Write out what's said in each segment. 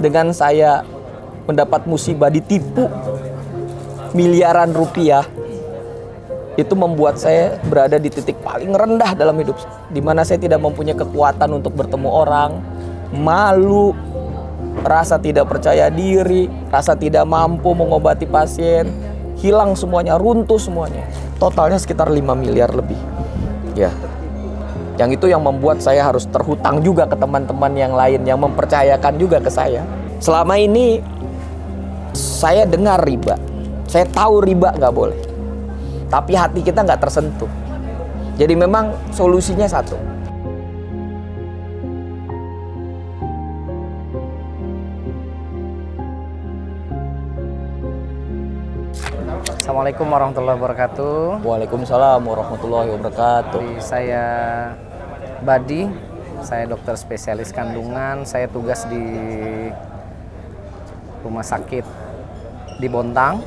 dengan saya mendapat musibah ditipu miliaran rupiah, itu membuat saya berada di titik paling rendah dalam hidup, di mana saya tidak mempunyai kekuatan untuk bertemu orang, malu, rasa tidak percaya diri, rasa tidak mampu mengobati pasien, hilang semuanya, runtuh semuanya. Totalnya sekitar 5 miliar lebih. Ya. Yang itu yang membuat saya harus terhutang juga ke teman-teman yang lain yang mempercayakan juga ke saya. Selama ini saya dengar riba, saya tahu riba nggak boleh, tapi hati kita nggak tersentuh. Jadi memang solusinya satu. Assalamualaikum warahmatullahi wabarakatuh. Waalaikumsalam warahmatullahi wabarakatuh. Jadi saya Badi, saya dokter spesialis kandungan. Saya tugas di rumah sakit di Bontang.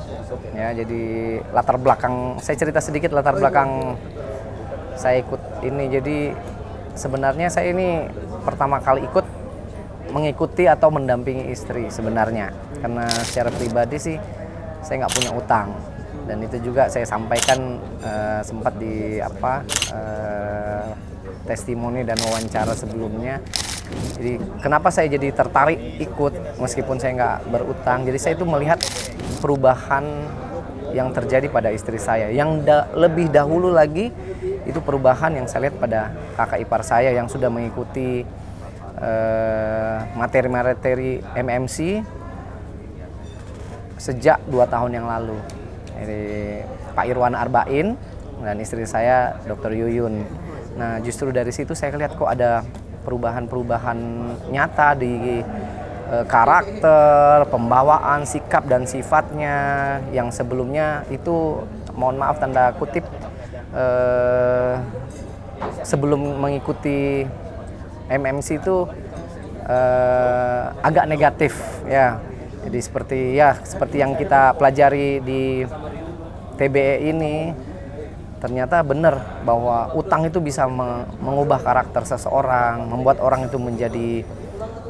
Ya, jadi latar belakang saya cerita sedikit latar belakang saya ikut ini. Jadi sebenarnya saya ini pertama kali mengikuti atau mendampingi istri sebenarnya, karena secara pribadi sih saya nggak punya utang. Dan itu juga saya sampaikan sempat di testimoni dan wawancara sebelumnya. Jadi kenapa saya jadi tertarik ikut meskipun saya nggak berutang. Jadi saya itu melihat perubahan yang terjadi pada istri saya. Yang lebih dahulu lagi itu perubahan yang saya lihat pada kakak ipar saya yang sudah mengikuti materi-materi MMC sejak 2 tahun yang lalu. Jadi Pak Irwan Arba'in dan istri saya Dr. Yuyun. Nah, justru dari situ saya lihat kok ada perubahan-perubahan nyata di karakter, pembawaan, sikap dan sifatnya yang sebelumnya itu mohon maaf tanda kutip sebelum mengikuti MMC itu agak negatif ya. Jadi seperti yang kita pelajari di TBE ini, ternyata benar bahwa utang itu bisa mengubah karakter seseorang, membuat orang itu menjadi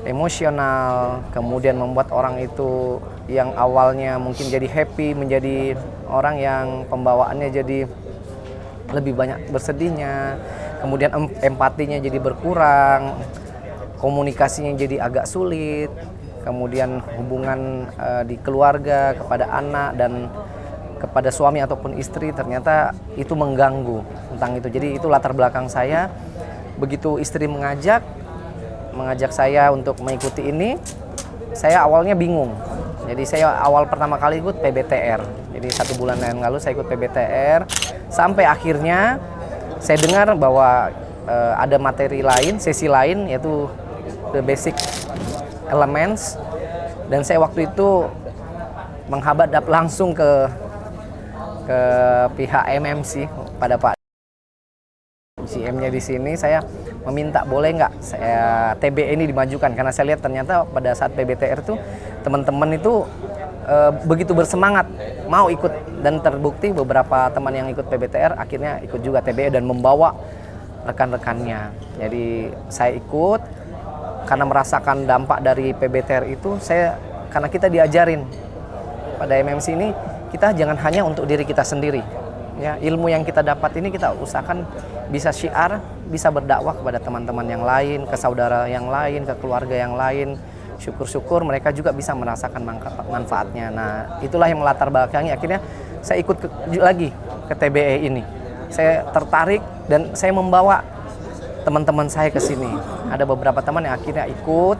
emosional, kemudian membuat orang itu yang awalnya mungkin jadi happy menjadi orang yang pembawaannya jadi lebih banyak bersedihnya, kemudian empatinya jadi berkurang, komunikasinya jadi agak sulit, kemudian hubungan di keluarga kepada anak dan kepada suami ataupun istri ternyata itu mengganggu tentang itu. Jadi itu latar belakang saya. Begitu istri mengajak saya untuk mengikuti ini, saya awalnya bingung. Jadi saya awal pertama kali ikut PBTR. Jadi 1 bulan yang lalu saya ikut PBTR sampai akhirnya saya dengar bahwa ada materi lain, sesi lain yaitu The Basic Elements, dan saya waktu itu menghadap langsung ke pihak MMC pada Pak GM-nya di sini. Saya meminta boleh nggak saya TB ini dimajukan, karena saya lihat ternyata pada saat PBTR itu teman-teman itu begitu bersemangat mau ikut, dan terbukti beberapa teman yang ikut PBTR akhirnya ikut juga TBE dan membawa rekan-rekannya. Jadi saya ikut karena merasakan dampak dari PBTR itu. Karena kita diajarin pada MMC ini, kita jangan hanya untuk diri kita sendiri. Ya, ilmu yang kita dapat ini kita usahakan bisa syiar, bisa berdakwah kepada teman-teman yang lain, ke saudara yang lain, ke keluarga yang lain. Syukur-syukur mereka juga bisa merasakan manfaatnya. Nah, itulah yang melatar belakangi akhirnya saya ikut lagi ke TBE ini. Saya tertarik dan saya membawa teman-teman saya ke sini. Ada beberapa teman yang akhirnya ikut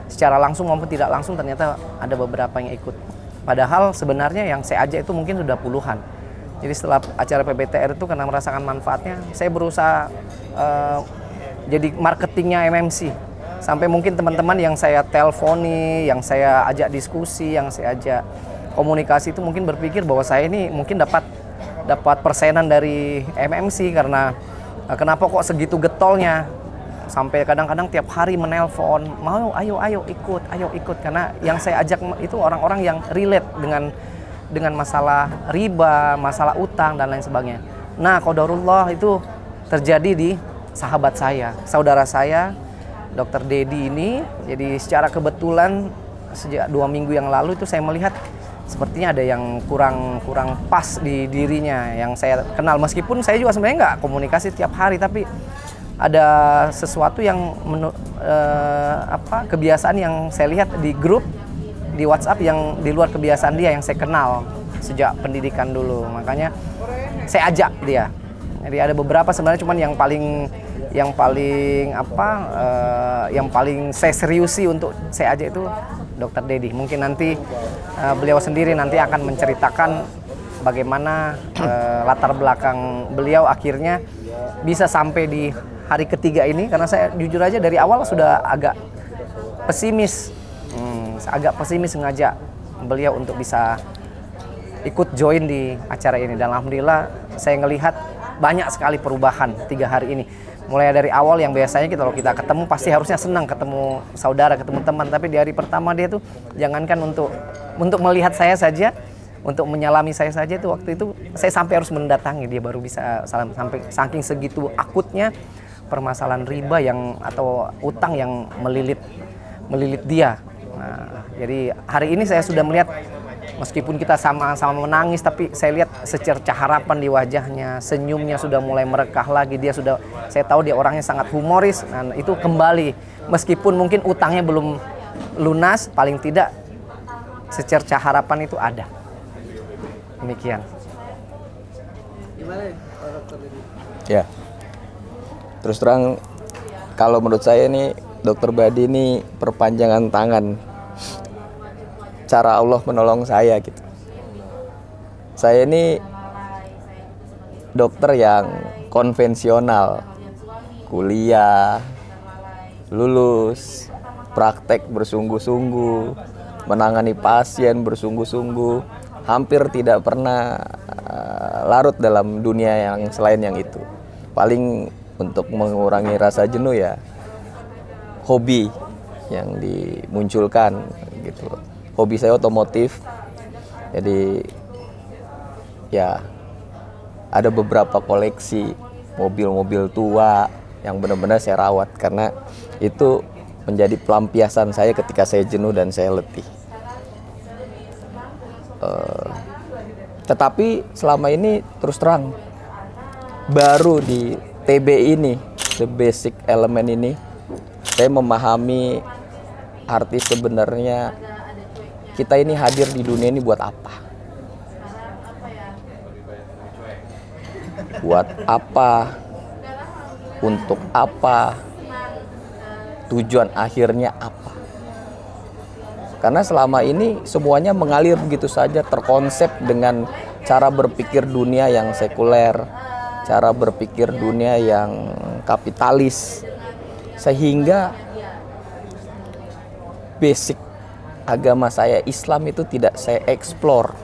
secara langsung maupun tidak langsung, ternyata ada beberapa yang ikut. Padahal sebenarnya yang saya ajak itu mungkin sudah puluhan. Jadi setelah acara PBTR itu karena merasakan manfaatnya, saya berusaha jadi marketingnya MMC. Sampai mungkin teman-teman yang saya telponi, yang saya ajak diskusi, yang saya ajak komunikasi itu mungkin berpikir bahwa saya ini mungkin dapat persenan dari MMC, karena kenapa kok segitu getolnya. Sampai kadang-kadang tiap hari menelpon, mau ayo ikut, karena yang saya ajak itu orang-orang yang relate dengan masalah riba, masalah utang dan lain sebagainya. Nah, qadarullah itu terjadi di sahabat saya, saudara saya, Dr. Dedi ini. Jadi secara kebetulan sejak 2 minggu yang lalu itu saya melihat sepertinya ada yang kurang pas di dirinya yang saya kenal, meskipun saya juga sebenarnya nggak komunikasi tiap hari, tapi ada sesuatu yang kebiasaan yang saya lihat di grup di WhatsApp yang di luar kebiasaan dia yang saya kenal sejak pendidikan dulu. Makanya saya ajak dia. Jadi ada beberapa sebenarnya, cuman yang paling saya seriusi untuk saya ajak itu Dr. Dedi. Mungkin nanti beliau sendiri nanti akan menceritakan bagaimana latar belakang beliau akhirnya bisa sampai di hari ketiga ini, karena saya jujur aja dari awal sudah agak pesimis ngajak beliau untuk bisa ikut join di acara ini, dan alhamdulillah saya ngelihat banyak sekali perubahan 3 hari ini. Mulai dari awal yang biasanya kalau kita ketemu pasti harusnya senang ketemu saudara, ketemu teman, tapi di hari pertama dia tuh jangankan untuk melihat saya saja, untuk menyalami saya saja itu waktu itu saya sampai harus mendatangi dia baru bisa salam, sampai saking segitu akutnya permasalahan riba atau utang yang melilit dia. Nah, jadi hari ini saya sudah melihat meskipun kita sama-sama menangis, tapi saya lihat secercah harapan di wajahnya, senyumnya sudah mulai merekah lagi. Saya tahu dia orangnya sangat humoris. Nah, itu kembali meskipun mungkin utangnya belum lunas, paling tidak secercah harapan itu ada. Demikian. Ya. Terus terang, kalau menurut saya nih Dokter Badi ini perpanjangan tangan cara Allah menolong saya gitu. Saya ini dokter yang konvensional, kuliah, lulus, praktek bersungguh-sungguh, menangani pasien bersungguh-sungguh, hampir tidak pernah larut dalam dunia yang selain yang itu. Paling untuk mengurangi rasa jenuh ya hobi yang dimunculkan gitu. Hobi saya otomotif, jadi ya ada beberapa koleksi mobil-mobil tua yang benar-benar saya rawat karena itu menjadi pelampiasan saya ketika saya jenuh dan saya letih. Tetapi selama ini terus terang baru di TB ini, the basic element ini, saya memahami arti sebenarnya kita ini hadir di dunia ini buat apa? Buat apa? Untuk apa? Tujuan akhirnya apa? Karena selama ini semuanya mengalir begitu saja, terkonsep dengan cara berpikir dunia yang sekuler, cara berpikir dunia yang kapitalis, sehingga basic agama saya Islam itu tidak saya eksplor.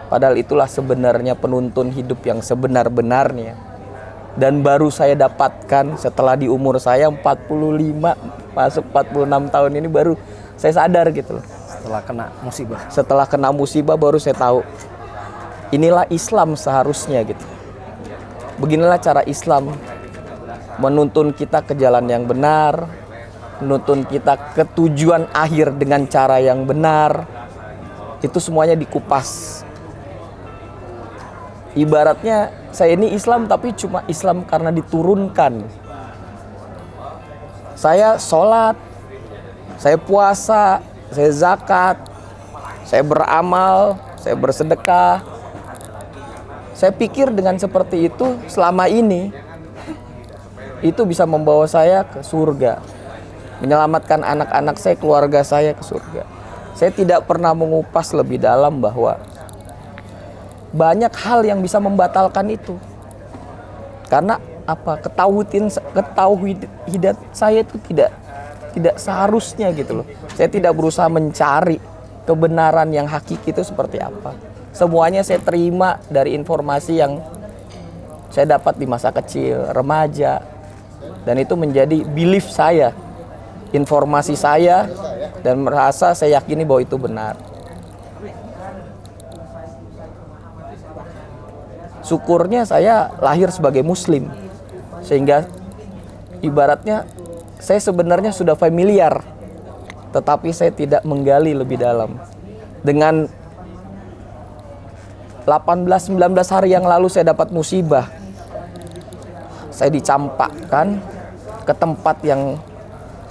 Padahal itulah sebenarnya penuntun hidup yang sebenar-benarnya. Dan baru saya dapatkan setelah di umur saya 45 masuk 46 tahun ini baru saya sadar gitu loh. Setelah kena musibah baru saya tahu inilah Islam seharusnya gitu. Beginilah cara Islam menuntun kita ke jalan yang benar, menuntun kita ke tujuan akhir dengan cara yang benar. Itu semuanya dikupas. Ibaratnya saya ini Islam tapi cuma Islam karena diturunkan. Saya sholat, saya puasa, saya zakat, saya beramal, saya bersedekah. Saya pikir dengan seperti itu selama ini itu bisa membawa saya ke surga, menyelamatkan anak-anak saya, keluarga saya ke surga. Saya tidak pernah mengupas lebih dalam bahwa banyak hal yang bisa membatalkan itu. Karena apa? Ketauhidan saya itu tidak seharusnya gitu loh. Saya tidak berusaha mencari kebenaran yang hakiki itu seperti apa. Semuanya saya terima dari informasi yang saya dapat di masa kecil, remaja. Dan itu menjadi belief saya, informasi saya, dan merasa saya yakini bahwa itu benar. Syukurnya saya lahir sebagai muslim, sehingga ibaratnya saya sebenarnya sudah familiar tetapi saya tidak menggali lebih dalam. Dengan 18-19 hari yang lalu saya dapat musibah. Saya dicampakkan ke tempat yang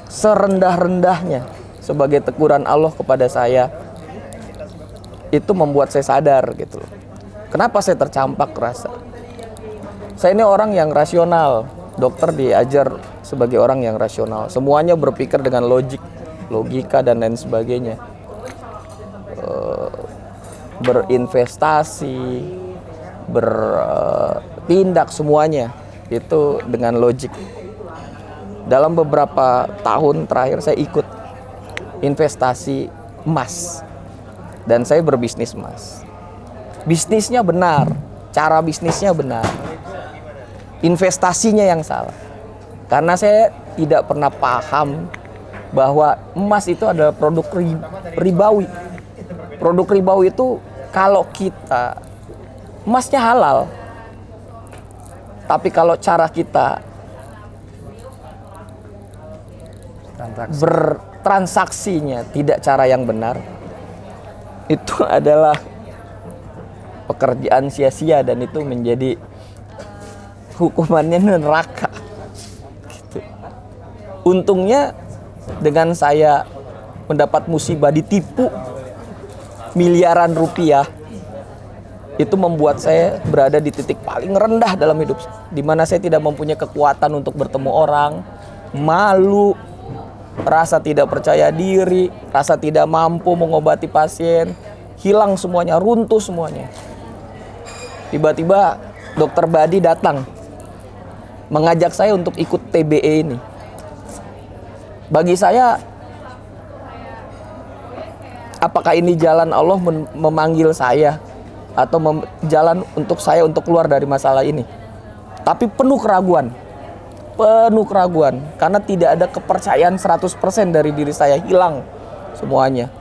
serendah-rendahnya sebagai teguran Allah kepada saya. Itu membuat saya sadar gitu loh. Kenapa saya tercampak rasa? Saya ini orang yang rasional. Dokter diajar sebagai orang yang rasional. Semuanya berpikir dengan logika dan lain sebagainya. Berinvestasi, bertindak semuanya itu dengan logik. Dalam beberapa tahun terakhir saya ikut investasi emas dan saya berbisnis emas. Bisnisnya benar, cara bisnisnya benar, investasinya yang salah. Karena saya tidak pernah paham bahwa emas itu adalah produk ribawi. Produk ribawi itu kalau kita, emasnya halal, tapi kalau cara kita bertransaksinya tidak cara yang benar, itu adalah pekerjaan sia-sia dan itu menjadi hukumannya neraka. Gitu. Untungnya dengan saya mendapat musibah ditipu miliaran rupiah, itu membuat saya berada di titik paling rendah dalam hidup, di mana saya tidak mempunyai kekuatan untuk bertemu orang, malu, rasa tidak percaya diri, rasa tidak mampu mengobati pasien, hilang semuanya, runtuh semuanya. Tiba-tiba dokter Badi datang mengajak saya untuk ikut TBE ini. Bagi saya, apakah ini jalan Allah memanggil saya atau jalan untuk saya untuk keluar dari masalah ini? Tapi penuh keraguan karena tidak ada kepercayaan 100% dari diri saya, hilang semuanya.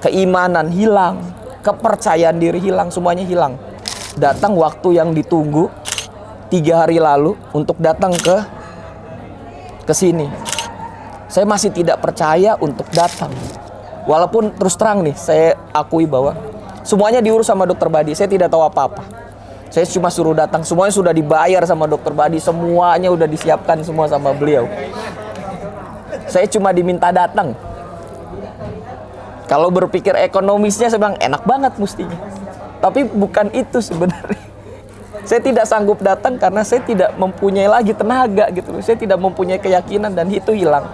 Keimanan hilang, kepercayaan diri hilang, semuanya hilang. Datang waktu yang ditunggu 3 hari lalu untuk datang ke sini. Saya masih tidak percaya untuk datang. Walaupun terus terang nih, saya akui bahwa semuanya diurus sama dokter Badi. Saya tidak tahu apa-apa. Saya cuma suruh datang. Semuanya sudah dibayar sama dokter Badi. Semuanya udah disiapkan semua sama beliau. Saya cuma diminta datang. Kalau berpikir ekonomisnya, saya bilang enak banget mestinya. Tapi bukan itu sebenarnya. Saya tidak sanggup datang karena saya tidak mempunyai lagi tenaga gitu. Saya tidak mempunyai keyakinan dan itu hilang.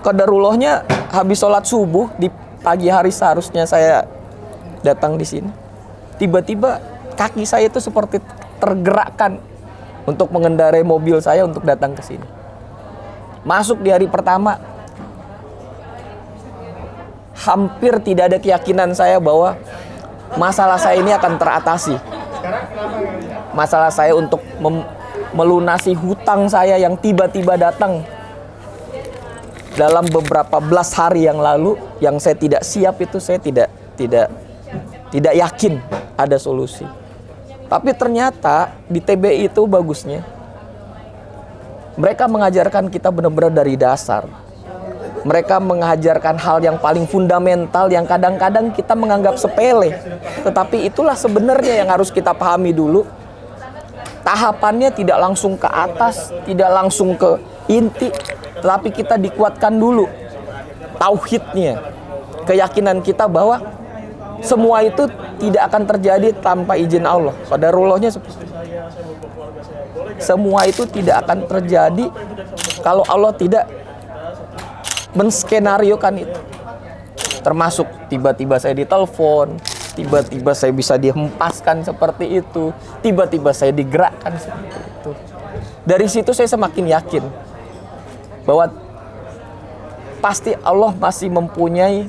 Qadarullahnya habis sholat subuh di pagi hari seharusnya saya datang di sini. Tiba-tiba kaki saya itu seperti tergerakkan untuk mengendarai mobil saya untuk datang ke sini. Masuk di hari pertama, hampir tidak ada keyakinan saya bahwa masalah saya ini akan teratasi. Masalah saya untuk melunasi hutang saya yang tiba-tiba datang dalam beberapa belas hari yang lalu, yang saya tidak siap itu, saya tidak yakin ada solusi. Tapi ternyata di TBI itu bagusnya mereka mengajarkan kita benar-benar dari dasar. Mereka mengajarkan hal yang paling fundamental yang kadang-kadang kita menganggap sepele. Tetapi itulah sebenarnya yang harus kita pahami dulu. Tahapannya tidak langsung ke atas, tidak langsung ke inti, tetapi kita dikuatkan dulu tauhidnya, keyakinan kita bahwa semua itu tidak akan terjadi tanpa izin Allah. Qadarullahnya seperti itu. Semua itu tidak akan terjadi kalau Allah tidak menskenariokan itu. Termasuk tiba-tiba saya ditelepon, tiba-tiba saya bisa dihempaskan seperti itu, tiba-tiba saya digerakkan seperti itu. Dari situ saya semakin yakin bahwa pasti Allah masih mempunyai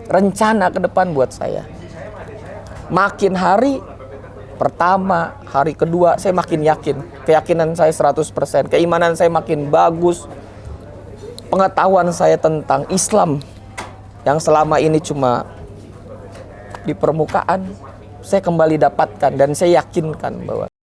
rencana ke depan buat saya. Makin hari pertama, hari kedua, saya makin yakin. Keyakinan saya 100%, keimanan saya makin bagus. Pengetahuan saya tentang Islam yang selama ini cuma di permukaan, saya kembali dapatkan dan saya yakinkan bahwa